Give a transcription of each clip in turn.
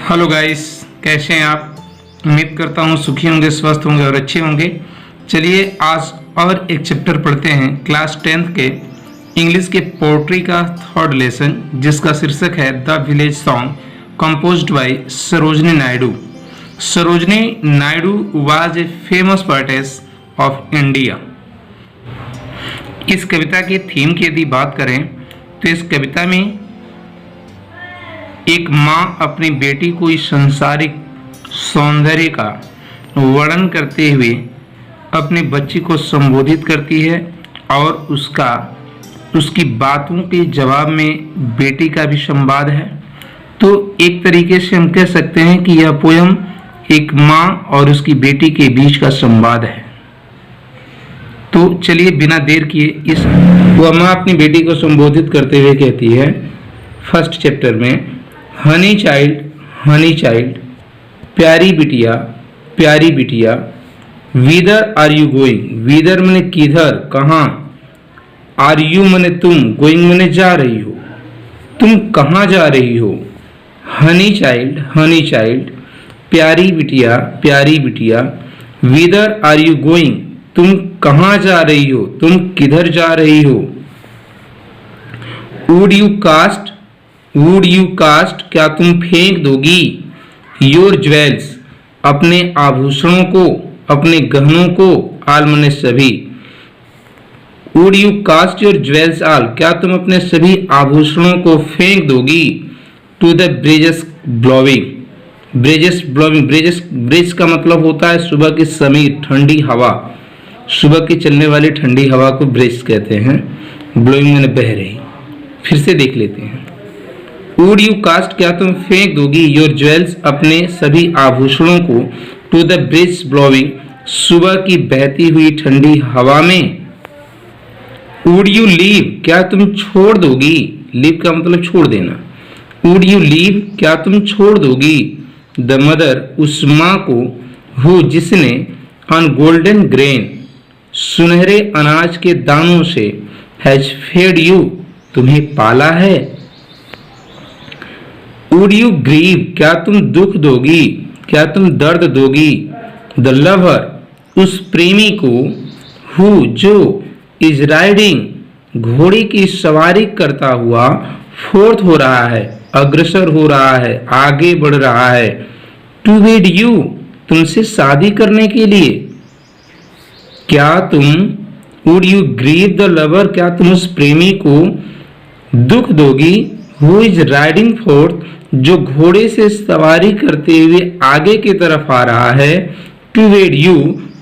Hello guys, कैसे हैं आप। उम्मीद करता हूँ सुखी होंगे, स्वस्थ होंगे और अच्छे होंगे। चलिए आज और एक चैप्टर पढ़ते हैं क्लास 10th के इंग्लिश के पोट्री का थर्ड लेसन, जिसका शीर्षक है the village song composed bye Sarojini Naidu. Sarojini Naidu was a famous poetess of India. इस कविता के थीम की यदि बात करें तो इस कविता में एक माँ अपनी बेटी को इस सांसारिक सौंदर्य का वर्णन करते हुए अपने बच्ची को संबोधित करती है और उसकी बातों के जवाब में बेटी का भी संवाद है। तो एक तरीके से हम कह सकते हैं कि यह पोयम एक माँ और उसकी बेटी के बीच का संवाद है। तो चलिए बिना देर किए वह माँ अपनी बेटी को संबोधित करते हुए कहती है फर्स्ट चैप्टर में, हनी चाइल्ड, प्यारी बिटिया, विदर आर यू गोइंग। विदर मने किधर, कहाँ, आर यू मने तुम, गोइंग मने जा रही हो, तुम कहाँ जा रही हो। हनी चाइल्ड, प्यारी बिटिया, विदर आर यू गोइंग, तुम कहाँ जा रही हो, तुम किधर जा रही हो। वुड यू कास्ट, क्या तुम फेंक दोगी, योर ज्वेल्स, अपने आभूषणों को, अपने गहनों को, आल मने सभी। Would you cast your jewels all, क्या तुम अपने सभी आभूषणों को फेंक दोगी, to the bridges blowing. Bridge का मतलब होता है सुबह की समीर, ठंडी हवा, सुबह की चलने वाली ठंडी हवा को ब्रिज कहते हैं। ब्लोइंग मैंने बह रही। फिर से देख लेते हैं। वुड यू कास्ट, क्या तुम फेंक दोगी, योर ज्वेल्स, अपने सभी आभूषणों को, टू द ब्रिज ब्लोइंग, सुबह की बहती हुई ठंडी हवा में। वुड यू लीव, क्या तुम छोड़ दोगी, लीव का मतलब छोड़ देना। वुड यू लीव, क्या तुम छोड़ दोगी, द मदर, उस माँ को, हु, जिसने, ऑन गोल्डन ग्रेन, सुनहरे अनाज के दानों से, हैज फेड यू, तुम्हें पाला है। वुड यू ग्रीव, क्या तुम दुख दोगी, क्या तुम दर्द दोगी, द लवर, उस प्रेमी को, हु, जो, इज राइडिंग, घोड़े की सवारी करता हुआ, फोर्थ हो रहा है, अग्रसर हो रहा है, आगे बढ़ रहा है, टू वेड यू, तुमसे शादी करने के लिए। क्या तुम, would you grieve the lover, क्या तुम उस प्रेमी को दुख दोगी, हु इज राइडिंग फोर्थ, जो घोड़े से सवारी करते हुए आगे की तरफ आ रहा है, टू वेड यू,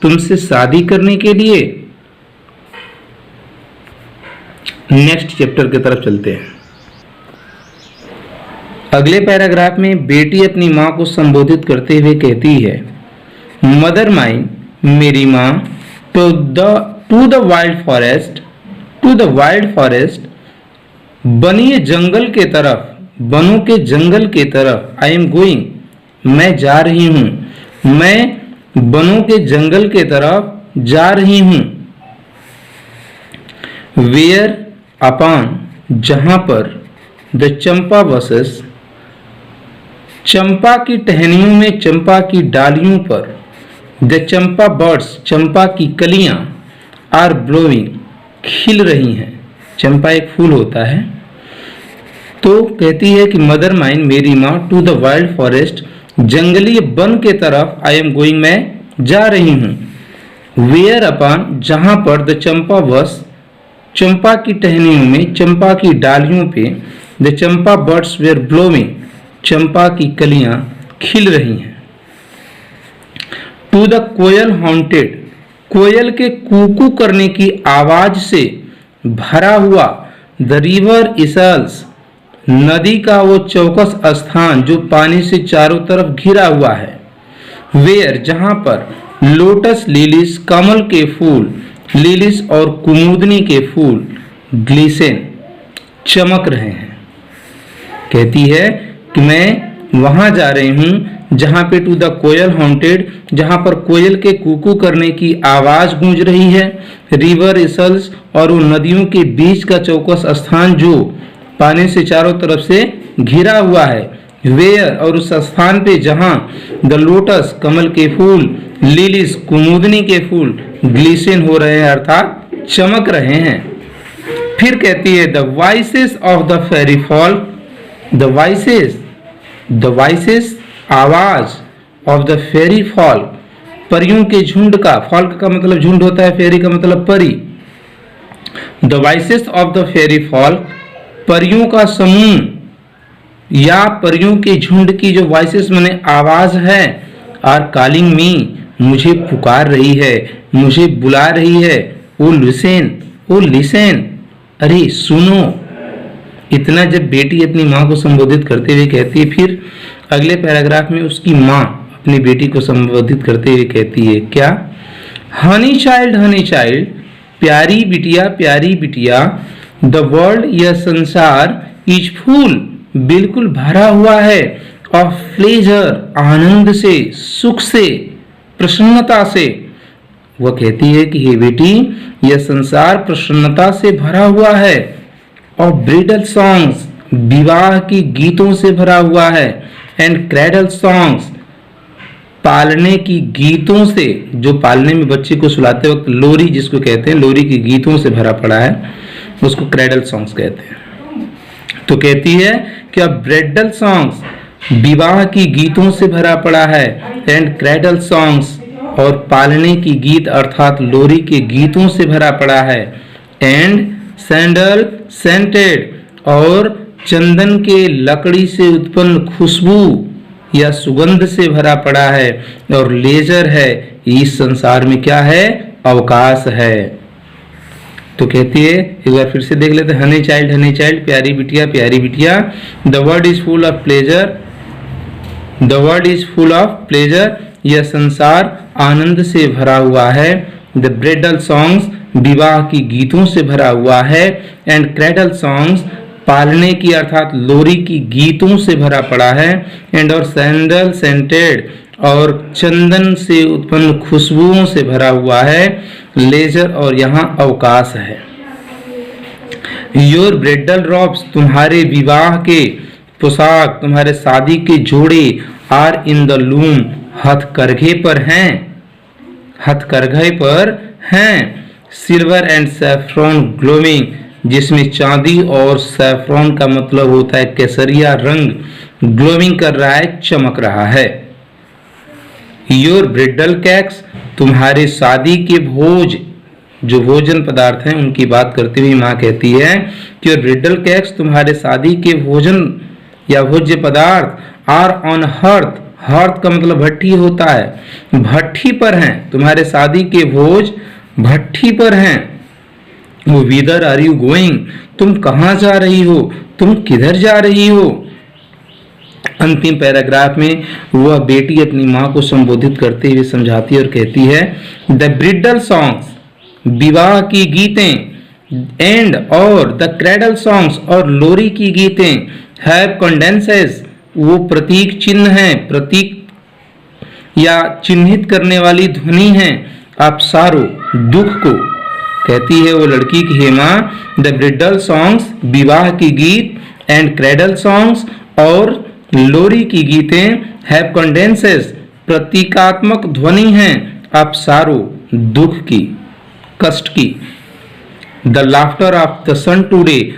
तुमसे शादी करने के लिए। नेक्स्ट चैप्टर की तरफ चलते हैं। अगले पैराग्राफ में बेटी अपनी माँ को संबोधित करते हुए कहती है, मदर माइन, मेरी माँ, टू द वाइल्ड फॉरेस्ट, बनिए जंगल के तरफ, बनों के जंगल के तरफ, आई एम गोइंग, मैं जा रही हूं, मैं बनों के जंगल के तरफ जा रही हूं। वेयर अपॉन, जहां पर, द चंपा बसेस, चंपा की टहनियों में, चंपा की डालियों पर, द चंपा बर्ड्स, चंपा की कलियां, आर ब्लोइंग, खिल रही हैं। चंपा एक फूल होता है। तो कहती है कि मदर माइन, मेरी माँ, टू द वाइल्ड फॉरेस्ट, जंगली वन के तरफ, आई एम गोइंग, मैं जा रही हूँ। वेयर अपॉन, जहां पर, द चंपा बस, चंपा की टहनियों में, चंपा की डालियों पे, the champa birds were blowing, चंपा की कलियां खिल रही हैं। टू द कोयल हॉन्टेड, कोयल के कूकू करने की आवाज से भरा हुआ, द रिवर इसल्स, नदी का वो चौकस स्थान जो पानी से चारों तरफ घिरा हुआ है। वेयर, जहां पर, लोटस लिलीज, कमल के फूल, लिलीज और कुमुदनी के फूल, ग्लिसेन, चमक रहे हैं। कहती है कि मैं वहां जा रही हूं जहां पे, टू द कोयल हॉन्टेड, जहां पर कोयल के कूकू करने की आवाज गूंज रही है, रिवर इसल्स, और वो नदियों के बीच का चौकस स्थान जो पानी से चारों तरफ से घिरा हुआ है, वेयर और उस स्थान पे जहां द लोटस कमल के फूल, लिलीज कुमुदनी के फूल, ग्लिसन हो रहे हैं अर्थात चमक रहे हैं। फिर कहती है the voices of the fairy folk, the voices आवाज ऑफ द फेरी फॉल्क, परियों के झुंड का, फॉल्क का मतलब झुंड होता है, फेरी का मतलब परी। The voices of the fairy folk, परियों का समूह या परियों के झुंड की जो वॉइसेस माने आवाज है, आर कॉलिंग मी, मुझे पुकार रही है, मुझे बुला रही है। ओ लिसन, अरे सुनो। इतना जब बेटी अपनी माँ को संबोधित करते हुए कहती है, फिर अगले पैराग्राफ में उसकी माँ अपनी बेटी को संबोधित करते हुए कहती है क्या? हनी चाइल्ड, प्यारी बिटिया, द वर्ल्ड, यह संसार, इज फुल, बिल्कुल भरा हुआ है, ऑफ प्लेजर, आनंद से, सुख से, प्रसन्नता से। वह कहती है कि हे बेटी, यह संसार प्रसन्नता से भरा हुआ है, और ब्रिडल सॉन्ग्स, विवाह की गीतों से भरा हुआ है, एंड क्रैडल सॉन्ग्स, पालने की गीतों से, जो पालने में बच्चे को सुलाते वक्त लोरी जिसको कहते हैं, लोरी की गीतों से भरा पड़ा है, उसको क्रैडल सॉन्ग्स कहते हैं। तो कहती है कि अब ब्रिडल सॉन्ग्स, विवाह की गीतों से भरा पड़ा है, एंड क्रैडल सॉन्ग्स, और पालने की गीत अर्थात लोरी के गीतों से भरा पड़ा है, एंड सैंडल सेंटेड, और चंदन के लकड़ी से उत्पन्न खुशबू या सुगंध से भरा पड़ा है, और लेजर है, इस संसार में क्या है? अवकाश है। तो कहती है, एक बार फिर से देख लेते हैं, हनी चाइल्ड, प्यारी बिटिया, the world is full of pleasure, यह संसार आनंद से भरा हुआ है, द ब्रिडल सॉन्ग्स, विवाह की गीतों से भरा हुआ है, एंड क्रैडल सॉन्ग्स, पालने की अर्थात लोरी की गीतों से भरा पड़ा है, एंड और सैंडल सेंटेड, और चंदन से उत्पन्न खुशबुओं से भरा हुआ है, लेजर, और यहाँ अवकाश है। योर ब्रिडल रॉब्स, तुम्हारे विवाह के पोशाक, तुम्हारे शादी के जोड़े, आर इन द लूम, हथकरघे पर हैं, सिल्वर एंड सैफ्रॉन ग्लोइंग, जिसमें चांदी और सैफ्रॉन का मतलब होता है केसरिया रंग, ग्लोइंग कर रहा है, चमक रहा है। योर ब्रिडल केक्स, तुम्हारे शादी के भोज, जो भोजन पदार्थ हैं उनकी बात करते हुए माँ कहती है कि योर ब्रिडल केक्स, तुम्हारे शादी के भोजन या भोज्य पदार्थ, आर ऑन हर्थ, हर्थ का मतलब भट्ठी होता है, भट्ठी पर हैं, तुम्हारे शादी के भोज भट्ठी पर हैं। वो विदर आर यू गोइंग, तुम कहाँ जा रही हो, तुम किधर जा रही हो। अंतिम पैराग्राफ में वह बेटी अपनी माँ को संबोधित करते हुए समझाती है और कहती है, द ब्रिडल सॉन्ग्स, विवाह की गीतें, एंड और द क्रैडल सॉन्ग्स, और लोरी की गीतें, हैव कंडेंसेस, वो प्रतीक चिन्ह है, प्रतीक या चिन्हित करने वाली ध्वनि है, आप सारो, दुख को। कहती है वो लड़की की, हे माँ, द ब्रिडल सॉन्ग्स, विवाह की गीत, एंड क्रैडल सॉन्ग्स, और लोरी की गीतें, हैव कंडेंसेस, प्रतीकात्मक ध्वनि हैं, आप सारो, दुख की, कष्ट की। The laughter of the sun today,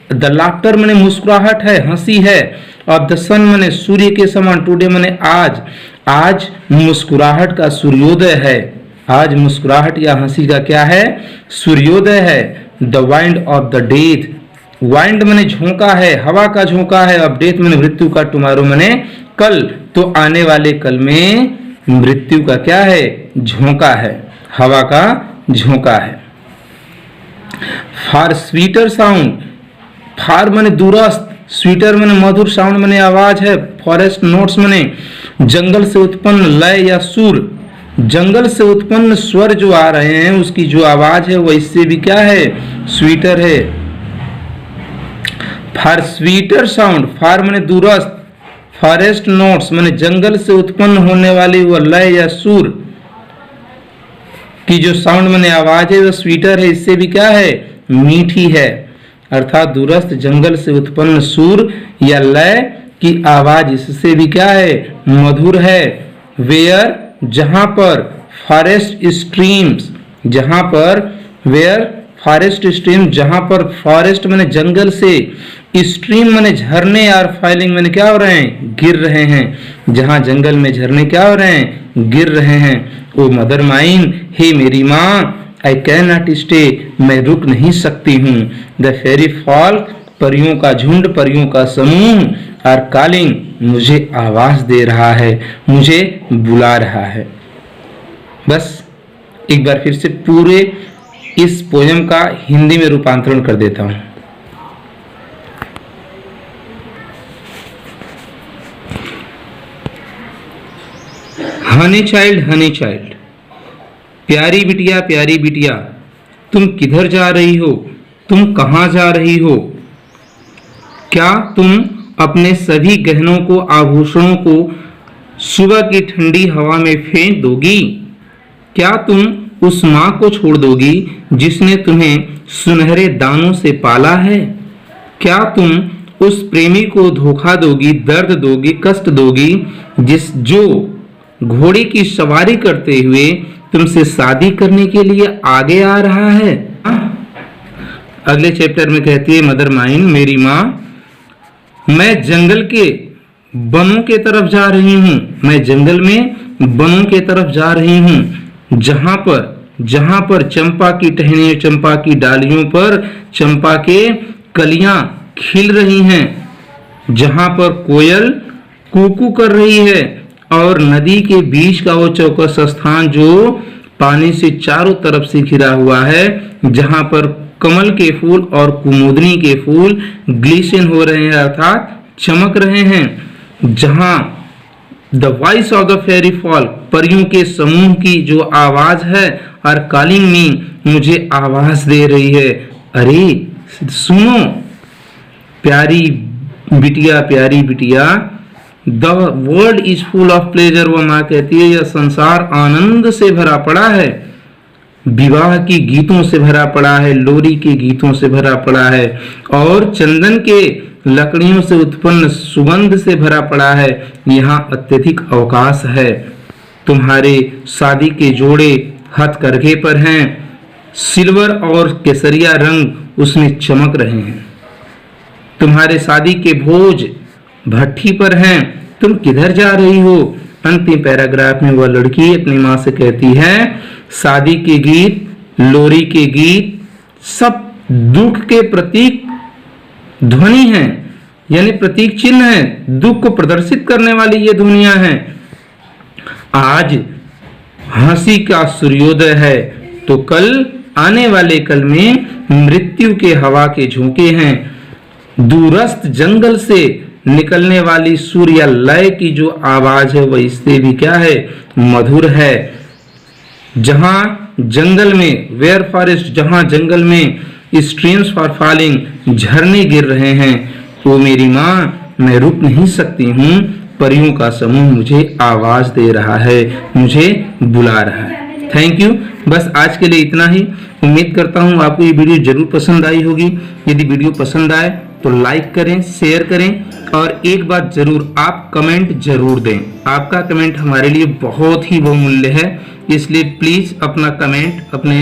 the laughter माने मुस्कुराहट है, हंसी है, ऑफ द सन माने सूर्य के समान, टुडे माने आज, आज मुस्कुराहट का सूर्योदय है, आज मुस्कुराहट या हंसी का क्या है? सूर्योदय है। The wind of the death, wind माने झोंका है, हवा का झोंका है, अब डेथ माने मृत्यु का, टुमारो माने कल, तो आने वाले कल में मृत्यु का क्या है? झोंका है, हवा का झोंका है। फार स्वीटर साउंड, फार माने दूरस्थ, स्वीटर माने मधुर, साउंड माने आवाज है, फॉरेस्ट नोट्स माने जंगल से उत्पन्न लय या सुर, जंगल से उत्पन्न स्वर जो आ रहे हैं उसकी जो आवाज है वो इससे भी क्या है? स्वीटर है। फार स्वीटर साउंड, फार माने दूरस्थ, फॉरेस्ट नोट्स माने जंगल से उत्पन्न होने वाली वो लय या सुर की जो साउंड माने आवाज है वो स्वीटर है, इससे भी क्या है? मीठी है। अर्थात दूरस्थ जंगल से उत्पन्न सुर या लय कि आवाज इससे भी क्या है, मधुर है। वेयर, जहां पर, फॉरेस्ट स्ट्रीम्स, जहां पर, वेयर फॉरेस्ट स्ट्रीम, जहां पर फॉरेस्ट माने जंगल से, स्ट्रीम माने झरने, और फॉलिंग माने क्या हो रहे हैं, गिर रहे हैं। जहां जंगल में झरने क्या हो रहे हैं, गिर रहे हैं। ओ मदर माइन, हे मेरी माँ, आई कैन नॉट स्टे, मैं रुक नहीं सकती हूँ। द फेरी फॉल्क, परियों का झुंड, परियों का समूह, आर कॉलिंग, मुझे आवाज दे रहा है, मुझे बुला रहा है। बस एक बार फिर से पूरे इस पोयम का हिंदी में रूपांतरण कर देता हूं। हनी चाइल्ड, प्यारी बिटिया, तुम किधर जा रही हो, तुम कहां जा रही हो? क्या तुम अपने सभी गहनों को, आभूषणों को सुबह की ठंडी हवा में फेंक दोगी? क्या तुम उस माँ को छोड़ दोगी जिसने तुम्हें सुनहरे दानों से पाला है? क्या तुम उस प्रेमी को धोखा दोगी, दर्द दोगी, कष्ट दोगी, जो घोड़े की सवारी करते हुए तुमसे शादी करने के लिए आगे आ रहा है? अगले चैप्टर में कहती है मदर माइन, मेरी माँ, मैं जंगल के बनों के तरफ जा रही हूँ, मैं जंगल में बनों के तरफ जा रही हूँ, जहां पर चंपा की टहनियों, चंपा की डालियों पर चंपा के कलियां खिल रही हैं, जहां पर कोयल कूकू कर रही है, और नदी के बीच का वो चौकस स्थान जो पानी से चारों तरफ से घिरा हुआ है, जहां पर कमल के फूल और कुमुदनी के फूल ग्लिसन हो रहे हैं, अर्थात चमक रहे हैं, जहां the voice of the fairy fall, परियों के समूह की जो आवाज है, और कॉलिंग मी, मुझे आवाज दे रही है, अरे सुनो प्यारी बिटिया, the world is full of pleasure, वो माँ कहती है यह संसार आनंद से भरा पड़ा है, विवाह की गीतों से भरा पड़ा है, लोरी के गीतों से भरा पड़ा है, और चंदन के लकड़ियों से उत्पन्न सुगंध से भरा पड़ा है। यहाँ अत्यधिक अवकाश है। तुम्हारे शादी के जोड़े हथकरघे पर हैं, सिल्वर और केसरिया रंग उसमें चमक रहे हैं। तुम्हारे शादी के भोज भट्टी पर हैं, तुम किधर जा रही हो? अंतिम पैराग्राफ में वह लड़की अपनी माँ से कहती है, शादी के गीत, लोरी के गीत सब दुख के प्रतीक ध्वनि है, यानी प्रतीक चिन्ह है, दुख को प्रदर्शित करने वाली ये ध्वनियां हैं। आज हंसी का सूर्योदय है, तो कल आने वाले कल में मृत्यु के हवा के झोंके हैं। दूरस्थ जंगल से निकलने वाली सूर्य लय की जो आवाज है वह इससे भी क्या है, मधुर है। जहां जंगल में, वेयर फॉरेस्ट, जहां जंगल में स्ट्रीम्स फॉर फॉलिंग, झरने गिर रहे हैं, तो मेरी माँ, मैं रुक नहीं सकती हूँ, परियों का समूह मुझे आवाज दे रहा है, मुझे बुला रहा है। Thank you. बस आज के लिए इतना ही। उम्मीद करता हूँ आपको ये वीडियो जरूर पसंद आई होगी। यदि वीडियो पसंद आए तो लाइक करें, शेयर करें, और एक बात जरूर, आप कमेंट जरूर दें। आपका कमेंट हमारे लिए बहुत ही बहुमूल्य है, इसलिए प्लीज अपना कमेंट अपने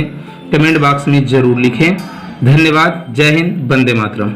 कमेंट बॉक्स में जरूर लिखें। धन्यवाद। जय हिंद। वंदे मातरम।